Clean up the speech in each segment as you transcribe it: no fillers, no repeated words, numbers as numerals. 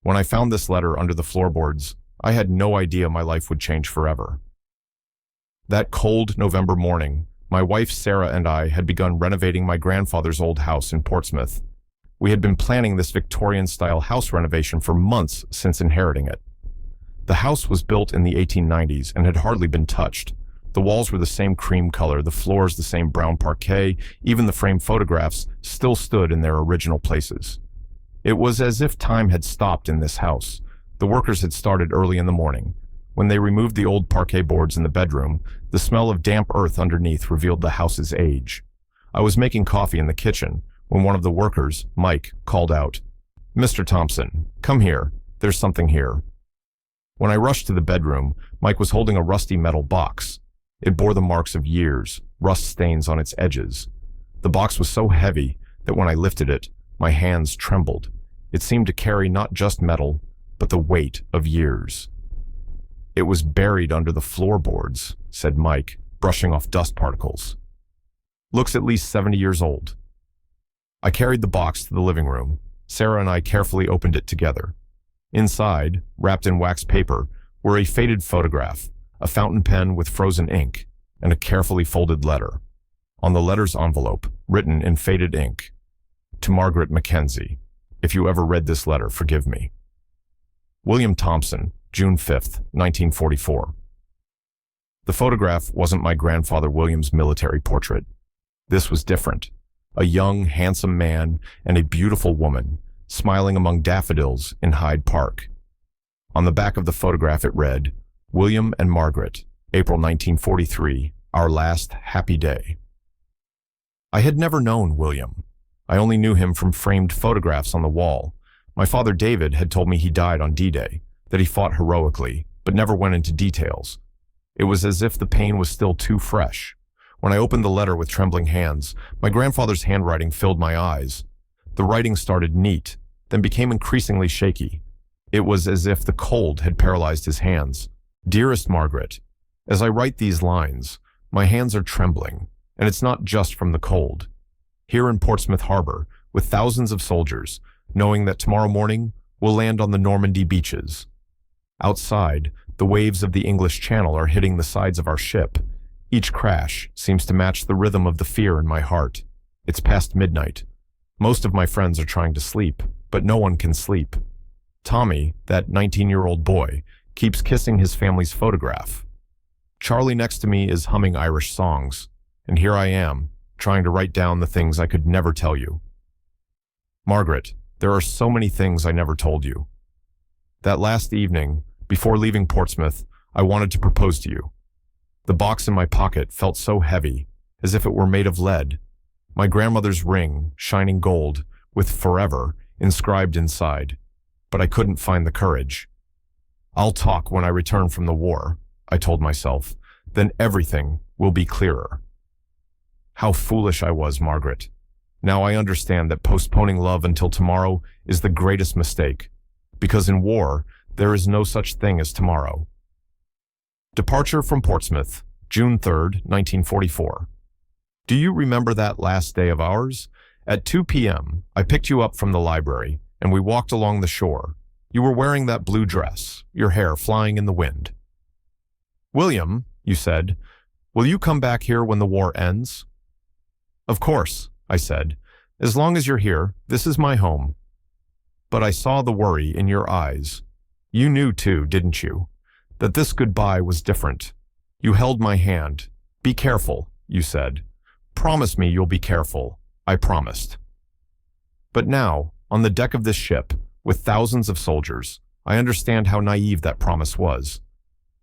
When I found this letter under the floorboards, I had no idea my life would change forever. That cold November morning, my wife Sarah and I had begun renovating my grandfather's old house in Portsmouth. We had been planning this Victorian-style house renovation for months since inheriting it. The house was built in the 1890s and had hardly been touched. The walls were the same cream color, the floors the same brown parquet, even the framed photographs still stood in their original places. It was as if time had stopped in this house. The workers had started early in the morning. When they removed the old parquet boards in the bedroom, the smell of damp earth underneath revealed the house's age. I was making coffee in the kitchen when one of the workers, Mike, called out, "Mr. Thompson, come here. There's something here." When I rushed to the bedroom, Mike was holding a rusty metal box. It bore the marks of years, rust stains on its edges. The box was so heavy that when I lifted it, my hands trembled. It seemed to carry not just metal, but the weight of years. "It was buried under the floorboards," said Mike, brushing off dust particles. "Looks at least 70 years old." I carried the box to the living room. Sarah and I carefully opened it together. Inside, wrapped in wax paper, were a faded photograph, a fountain pen with frozen ink, and a carefully folded letter. On the letter's envelope, written in faded ink, "To Margaret Mackenzie. If you ever read this letter, forgive me. William Thompson, June 5th, 1944. The photograph wasn't my grandfather William's military portrait. This was different. A young, handsome man and a beautiful woman, smiling among daffodils in Hyde Park. On the back of the photograph it read, "William and Margaret, April 1943, our last happy day." I had never known William. I only knew him from framed photographs on the wall. My father David had told me he died on D-Day, that he fought heroically, but never went into details. It was as if the pain was still too fresh. When I opened the letter with trembling hands, my grandfather's handwriting filled my eyes. The writing started neat, then became increasingly shaky. It was as if the cold had paralyzed his hands. "Dearest Margaret, as I write these lines, my hands are trembling, and it's not just from the cold. Here in Portsmouth Harbor, with thousands of soldiers, knowing that tomorrow morning we'll land on the Normandy beaches. Outside, the waves of the English Channel are hitting the sides of our ship. Each crash seems to match the rhythm of the fear in my heart. It's past midnight. Most of my friends are trying to sleep, but no one can sleep. Tommy, that 19-year-old boy, keeps kissing his family's photograph. Charlie next to me is humming Irish songs, and here I am, trying to write down the things I could never tell you. Margaret, there are so many things I never told you. That last evening, before leaving Portsmouth, I wanted to propose to you. The box in my pocket felt so heavy, as if it were made of lead. My grandmother's ring, shining gold, with forever inscribed inside, but I couldn't find the courage. "I'll talk when I return from the war," I told myself. "Then everything will be clearer." How foolish I was, Margaret. Now I understand that postponing love until tomorrow is the greatest mistake, because in war, there is no such thing as tomorrow. Departure from Portsmouth, June 3rd, 1944. Do you remember that last day of ours? At 2 p.m., I picked you up from the library, and we walked along the shore. You were wearing that blue dress, your hair flying in the wind. "William," you said, "will you come back here when the war ends?" "Of course," I said. "As long as you're here, this is my home." But I saw the worry in your eyes. You knew too, didn't you, that this goodbye was different. You held my hand. "Be careful," you said. "Promise me you'll be careful." I promised. But now, on the deck of this ship, with thousands of soldiers, I understand how naive that promise was.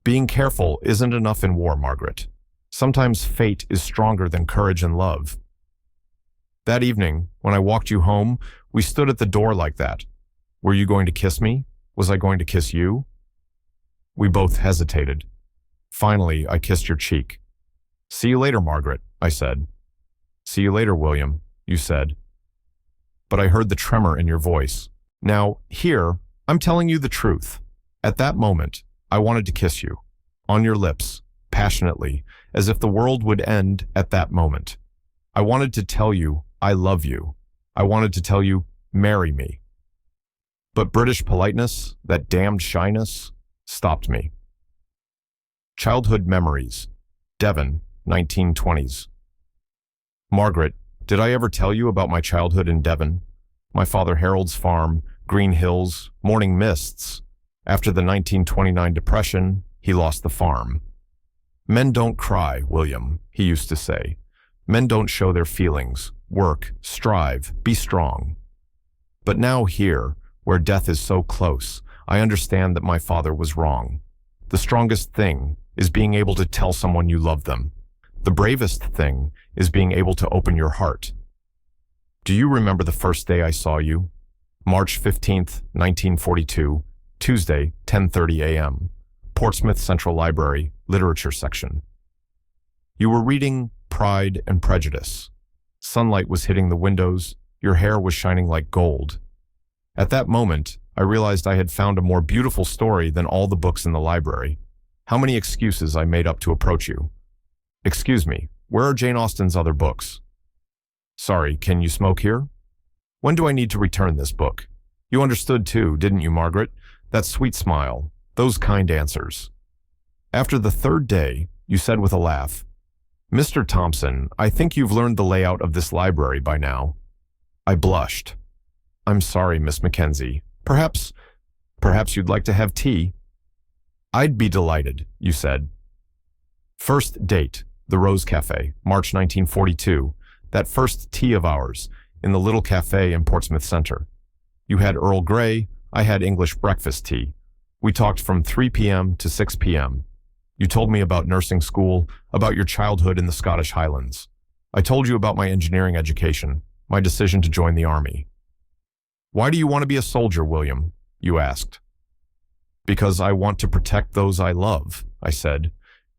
Being careful isn't enough in war, Margaret. Sometimes fate is stronger than courage and love. That evening, when I walked you home, we stood at the door like that. Were you going to kiss me? Was I going to kiss you? We both hesitated. Finally, I kissed your cheek. "See you later, Margaret," I said. "See you later, William," you said. But I heard the tremor in your voice. Now, here, I'm telling you the truth. At that moment, I wanted to kiss you, on your lips, passionately, as if the world would end at that moment. I wanted to tell you, I love you. I wanted to tell you, marry me. But British politeness, that damned shyness, stopped me. Childhood memories. Devon, 1920s. Margaret, did I ever tell you about my childhood in Devon? My father Harold's farm, green hills, morning mists. After the 1929 depression, he lost the farm. Men don't cry, William, he used to say. Men don't show their feelings. Work, strive, be strong. But now here, where death is so close, I understand that my father was wrong. The strongest thing is being able to tell someone you love them. The bravest thing is being able to open your heart. Do you remember the first day I saw you? March 15th, 1942, Tuesday, 10:30 a.m. Portsmouth Central Library, Literature section. You were reading Pride and Prejudice. Sunlight was hitting the windows, your hair was shining like gold. At that moment, I realized I had found a more beautiful story than all the books in the library. How many excuses I made up to approach you. Excuse me, where are Jane Austen's other books? Sorry, can you smoke here? When do I need to return this book? You understood too, didn't you, Margaret? That sweet smile, those kind answers. After the third day, you said with a laugh, Mr. Thompson, I think you've learned the layout of this library by now. I blushed. I'm sorry, Miss Mackenzie. Perhaps you'd like to have tea? I'd be delighted, you said. First date, the Rose Cafe, March 1942, that first tea of ours, in the little cafe in Portsmouth Center. You had Earl Grey, I had English breakfast tea. We talked from 3 p.m. to 6 p.m. You told me about nursing school, about your childhood in the Scottish Highlands. I told you about my engineering education, my decision to join the army. Why do you want to be a soldier, William? You asked. Because I want to protect those I love, I said.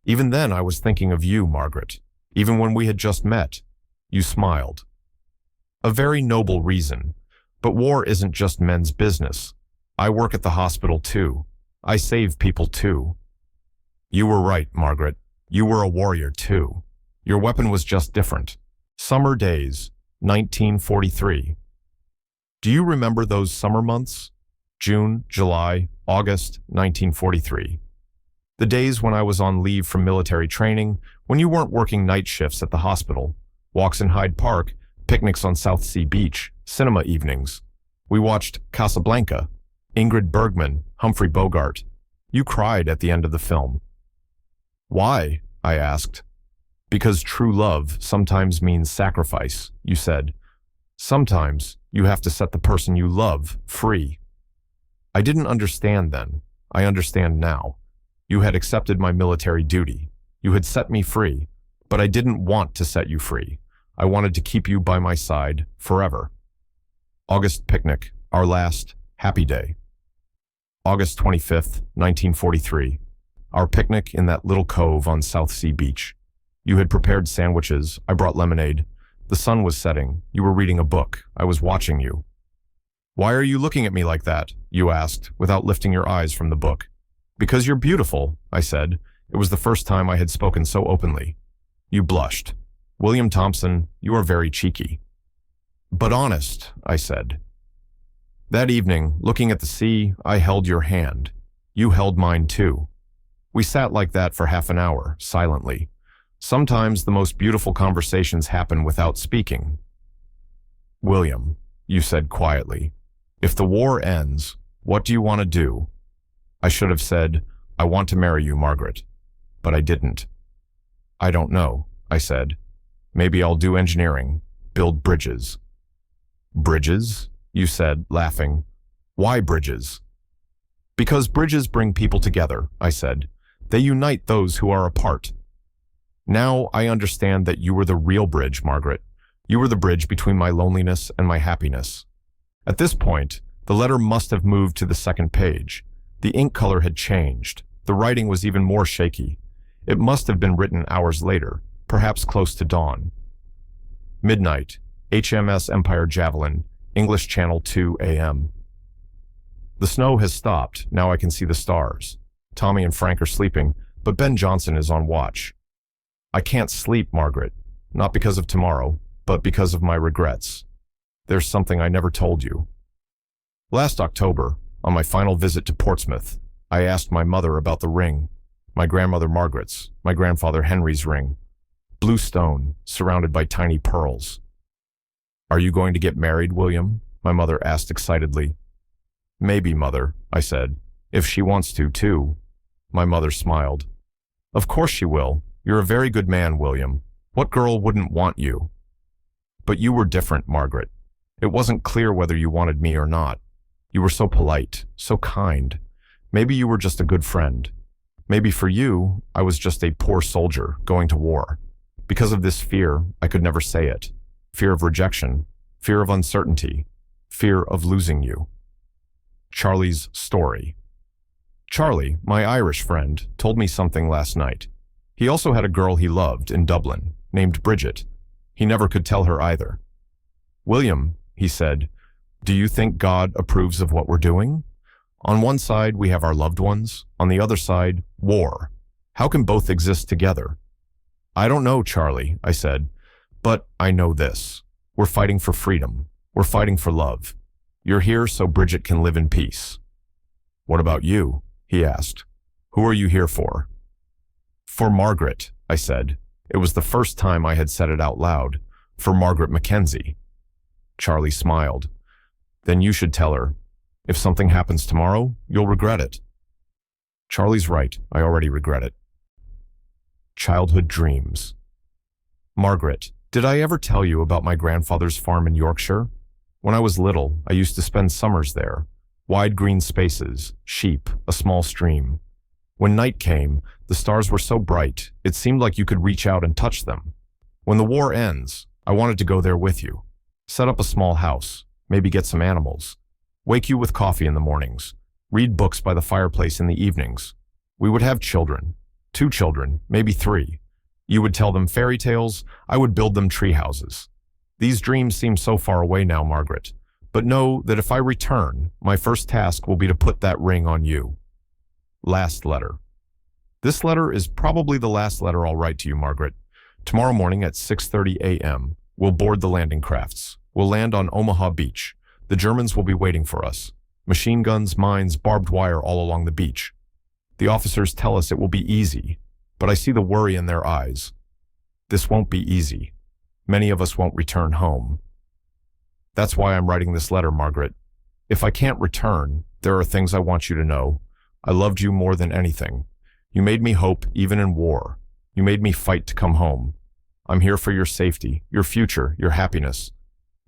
Even then I was thinking of you, Margaret. Even when we had just met. You smiled. A very noble reason. But war isn't just men's business. I work at the hospital too. I save people too. You were right, Margaret. You were a warrior too. Your weapon was just different. Summer days, 1943. Do you remember those summer months? June, July, August, 1943. The days when I was on leave from military training, when you weren't working night shifts at the hospital, walks in Hyde Park, picnics on South Sea Beach, cinema evenings. We watched Casablanca, Ingrid Bergman, Humphrey Bogart. You cried at the end of the film. Why? I asked. Because true love sometimes means sacrifice, you said. Sometimes you have to set the person you love free. I didn't understand then. I understand now. You had accepted my military duty. You had set me free, but I didn't want to set you free. I wanted to keep you by my side forever. August picnic, our last happy day. August 25th, 1943. Our picnic in that little cove on South Sea Beach. You had prepared sandwiches. I brought lemonade. The sun was setting. You were reading a book. I was watching you. Why are you looking at me like that? You asked, without lifting your eyes from the book. Because you're beautiful, I said. It was the first time I had spoken so openly. You blushed. William Thompson, you are very cheeky. But honest, I said. That evening, looking at the sea, I held your hand. You held mine too. We sat like that for half an hour, silently. Sometimes the most beautiful conversations happen without speaking. William, you said quietly, if the war ends, what do you want to do? I should have said, I want to marry you, Margaret. But I didn't. I don't know, I said. Maybe I'll do engineering, build bridges. Bridges? You said, laughing. Why bridges? Because bridges bring people together, I said. They unite those who are apart. Now I understand that you were the real bridge, Margaret. You were the bridge between my loneliness and my happiness. At this point, the letter must have moved to the second page. The ink color had changed. The writing was even more shaky. It must have been written hours later, perhaps close to dawn. Midnight, HMS Empire Javelin, English Channel 2 a.m. The snow has stopped. Now I can see the stars. Tommy and Frank are sleeping, but Ben Johnson is on watch. I can't sleep, Margaret. Not because of tomorrow, but because of my regrets. There's something I never told you. Last October, on my final visit to Portsmouth, I asked my mother about the ring, my grandmother Margaret's, my grandfather Henry's ring. Blue stone, surrounded by tiny pearls. "Are you going to get married, William?" my mother asked excitedly. "Maybe, Mother," I said. "If she wants to, too." My mother smiled. "Of course she will. You're a very good man, William. What girl wouldn't want you?" "But you were different, Margaret. It wasn't clear whether you wanted me or not. You were so polite, so kind. Maybe you were just a good friend. Maybe for you, I was just a poor soldier going to war. Because of this fear, I could never say it. Fear of rejection, fear of uncertainty, fear of losing you." Charlie's story. Charlie, my Irish friend, told me something last night. He also had a girl he loved in Dublin, named Bridget. He never could tell her either. "William," he said, "do you think God approves of what we're doing? On one side, we have our loved ones. On the other side, war. How can both exist together?" "I don't know, Charlie," I said, "but I know this. We're fighting for freedom. We're fighting for love. You're here so Bridget can live in peace." "What about you?" he asked. "Who are you here for?" "For Margaret," I said. It was the first time I had said it out loud. "For Margaret Mackenzie." Charlie smiled. "Then you should tell her. If something happens tomorrow, you'll regret it." Charlie's right. I already regret it. Childhood dreams. Margaret, did I ever tell you about my grandfather's farm in Yorkshire? When I was little, I used to spend summers there. Wide green spaces, sheep, a small stream. When night came, the stars were so bright, it seemed like you could reach out and touch them. When the war ends, I wanted to go there with you. Set up a small house, maybe get some animals. Wake you with coffee in the mornings. Read books by the fireplace in the evenings. We would have children. 2 children, maybe 3. You would tell them fairy tales, I would build them tree houses. These dreams seem so far away now, Margaret. But know that if I return, my first task will be to put that ring on you. Last letter. This letter is probably the last letter I'll write to you, Margaret. Tomorrow morning at 6:30 a.m., we'll board the landing crafts. We'll land on Omaha Beach. The Germans will be waiting for us. Machine guns, mines, barbed wire all along the beach. The officers tell us it will be easy, but I see the worry in their eyes. This won't be easy. Many of us won't return home. That's why I'm writing this letter, Margaret. If I can't return, there are things I want you to know. I loved you more than anything. You made me hope even in war. You made me fight to come home. I'm here for your safety, your future, your happiness.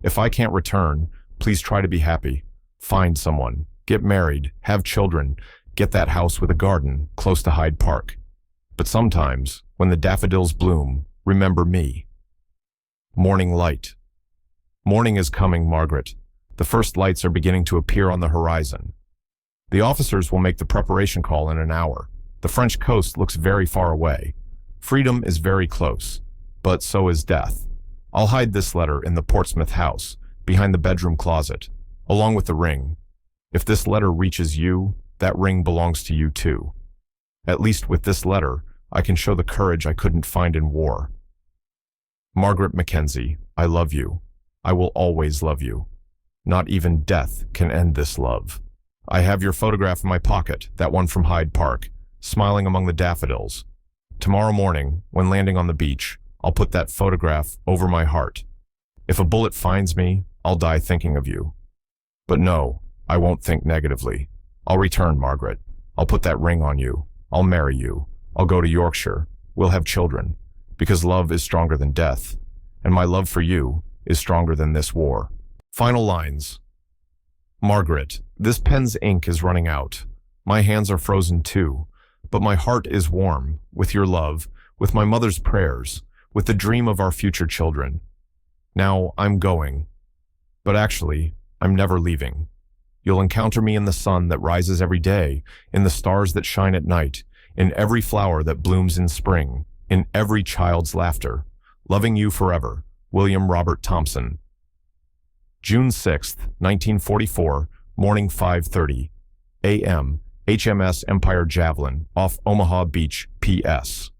If I can't return, please try to be happy. Find someone. Get married. Have children. Get that house with a garden close to Hyde Park. But sometimes, when the daffodils bloom, remember me. Morning light. Morning is coming, Margaret. The first lights are beginning to appear on the horizon. The officers will make the preparation call in an hour. The French coast looks very far away. Freedom is very close, but so is death. I'll hide this letter in the Portsmouth house, behind the bedroom closet, along with the ring. If this letter reaches you, that ring belongs to you too. At least with this letter, I can show the courage I couldn't find in war. Margaret Mackenzie, I love you. I will always love you. Not even death can end this love. I have your photograph in my pocket, that one from Hyde Park, smiling among the daffodils. Tomorrow morning, when landing on the beach, I'll put that photograph over my heart. If a bullet finds me, I'll die thinking of you. But no, I won't think negatively. I'll return, Margaret. I'll put that ring on you. I'll marry you. I'll go to Yorkshire. We'll have children. Because love is stronger than death. And my love for you is stronger than this war. Final lines. Margaret, this pen's ink is running out. My hands are frozen too. But my heart is warm with your love, with my mother's prayers, with the dream of our future children. Now I'm going. But actually, I'm never leaving. You'll encounter me in the sun that rises every day, in the stars that shine at night, in every flower that blooms in spring, in every child's laughter. Loving you forever, William Robert Thompson. June 6th, 1944, morning 5:30 a.m., HMS Empire Javelin, off Omaha Beach, PS.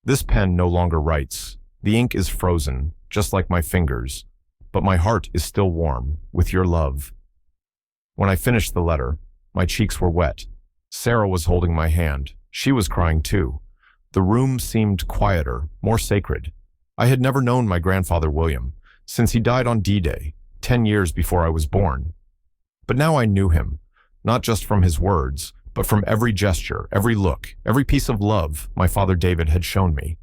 This pen no longer writes. The ink is frozen, just like my fingers, but my heart is still warm with your love. When I finished the letter, my cheeks were wet. Sarah was holding my hand. She was crying too. The room seemed quieter, more sacred. I had never known my grandfather William, since he died on D-Day, 10 years before I was born. But now I knew him, not just from his words, but from every gesture, every look, every piece of love my father David had shown me.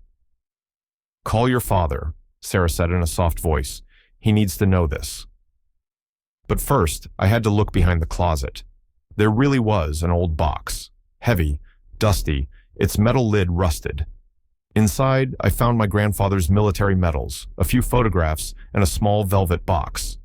"Call your father," Sarah said in a soft voice. "He needs to know this." But first, I had to look behind the closet. There really was an old box, heavy, dusty, its metal lid rusted. Inside, I found my grandfather's military medals, a few photographs, and a small velvet box.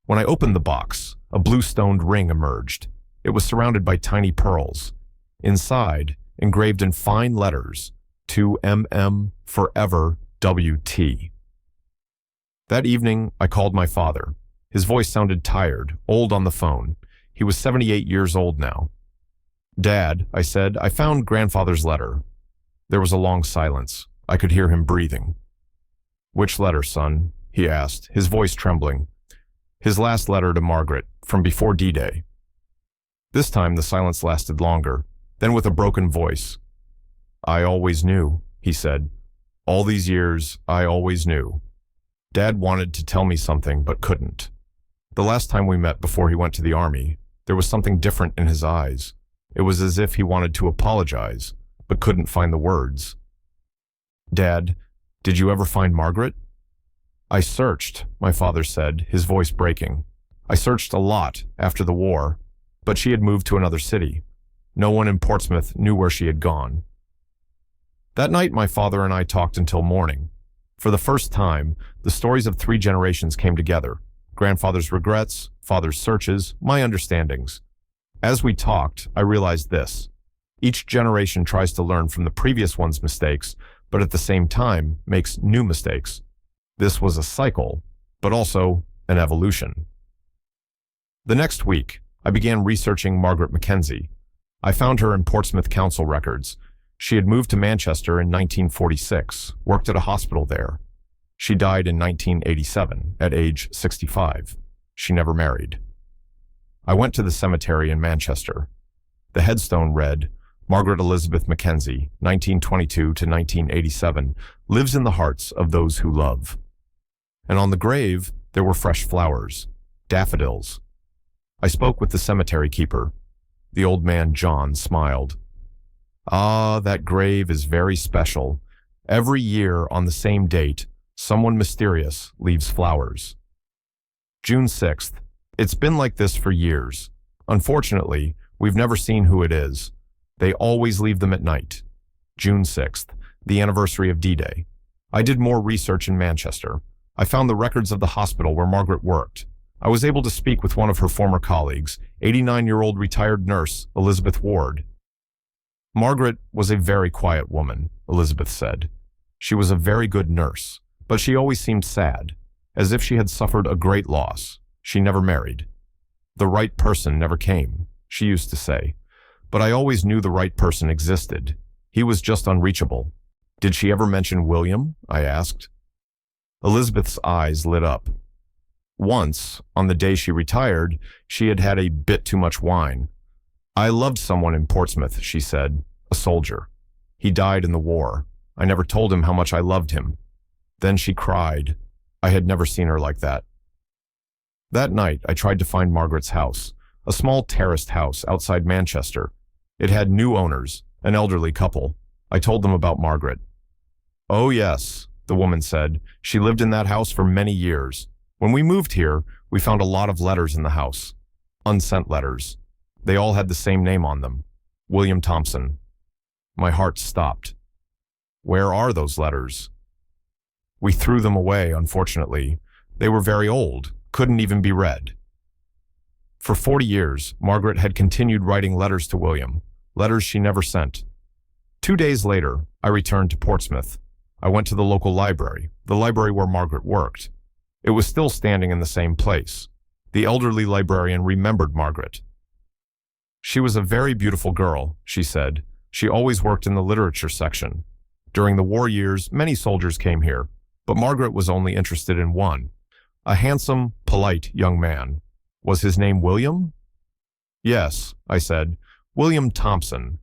When I opened the box, a blue-stoned ring emerged. It was surrounded by tiny pearls. Inside, engraved in fine letters, to MM Forever WT. That evening, I called my father. His voice sounded tired, old on the phone. He was 78 years old now. "Dad," I said, "I found grandfather's letter." There was a long silence. I could hear him breathing. "Which letter, son?" he asked, his voice trembling. "His last letter to Margaret, from before D-Day." This time the silence lasted longer. Then with a broken voice, "I always knew," he said. "All these years, I always knew. Dad wanted to tell me something, but couldn't. The last time we met before he went to the army, there was something different in his eyes. It was as if he wanted to apologize, but couldn't find the words." "Dad, did you ever find Margaret?" "I searched," my father said, his voice breaking. "I searched a lot after the war, but she had moved to another city. No one in Portsmouth knew where she had gone." That night, my father and I talked until morning. For the first time, the stories of 3 generations came together. Grandfather's regrets, father's searches, my understandings. As we talked, I realized this. Each generation tries to learn from the previous one's mistakes, but at the same time makes new mistakes. This was a cycle, but also an evolution. The next week, I began researching Margaret Mackenzie. I found her in Portsmouth Council records. She had moved to Manchester in 1946, worked at a hospital there. She died in 1987, at age 65. She never married. I went to the cemetery in Manchester. The headstone read, "Margaret Elizabeth Mackenzie, 1922 to 1987, lives in the hearts of those who love." And on the grave, there were fresh flowers, daffodils. I spoke with the cemetery keeper. The old man, John, smiled. "Ah, that grave is very special. Every year on the same date, someone mysterious leaves flowers." June 6th. It's been like this for years. Unfortunately, we've never seen who it is. They always leave them at night. June 6th, the anniversary of D-Day. I did more research in Manchester. I found the records of the hospital where Margaret worked. I was able to speak with one of her former colleagues, 89-year-old retired nurse Elizabeth Ward. "Margaret was a very quiet woman," Elizabeth said. "She was a very good nurse, but she always seemed sad, as if she had suffered a great loss. She never married. The right person never came," she used to say. "But I always knew the right person existed. He was just unreachable." "Did she ever mention William?" I asked. Elizabeth's eyes lit up. Once, on the day she retired, she had had a bit too much wine. "I loved someone in Portsmouth," she said, "a soldier. He died in the war. I never told him how much I loved him." Then she cried. I had never seen her like that. That night, I tried to find Margaret's house, a small terraced house outside Manchester. It had new owners, an elderly couple. I told them about Margaret. "Oh yes," the woman said. "She lived in that house for many years. When we moved here, we found a lot of letters in the house. Unsent letters. They all had the same name on them. William Thompson." My heart stopped. "Where are those letters?" "We threw them away, unfortunately. They were very old, couldn't even be read." For 40 years, Margaret had continued writing letters to William, letters she never sent. 2 days later, I returned to Portsmouth. I went to the local library, the library where Margaret worked. It was still standing in the same place. The elderly librarian remembered Margaret. "She was a very beautiful girl," she said. "She always worked in the literature section. During the war years, many soldiers came here, but Margaret was only interested in one. A handsome, polite young man. Was his name William?" Yes, I said. William Thompson.